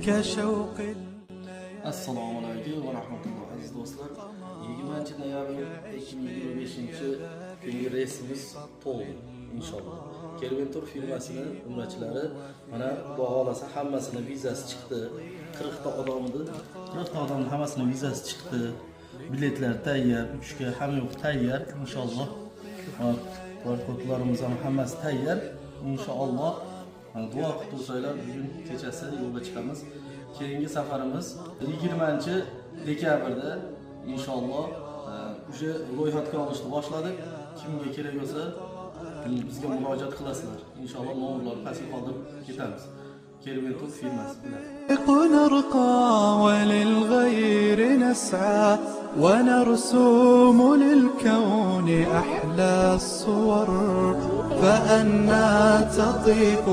كشوق. Assalomu alaykum va rahmatulloh aziz do'stlar. 20-noyabr 2025-kungi reysimiz to'g'ri inshaalloh. Kerventur firmasining umrachilari mana Xudo xolasa hammasini vizasi chiqdi. 40 ta odamning hammasini vizasi chiqdi. Biletlar tayyor, uchga hamma yo'q tayyor inshaalloh. Barkodlarimiz ham hammasi tayyor inshaalloh. Duo qilib tursalar bugun kechasi yo'lga chiqamiz. Keyingi safarimiz 20-dekabrda inshaalloh o'sha ro'yxatga olishni boshladik. Kimga kerak bo'lsa bizga murojaat qilasizlar. Inshaalloh nomerlarni pastga qoldirib ketamiz. Kerventur firmasi bilan. نرقى وللغير نسعى ونرسم للكون أحلى الصور فأنا تطيق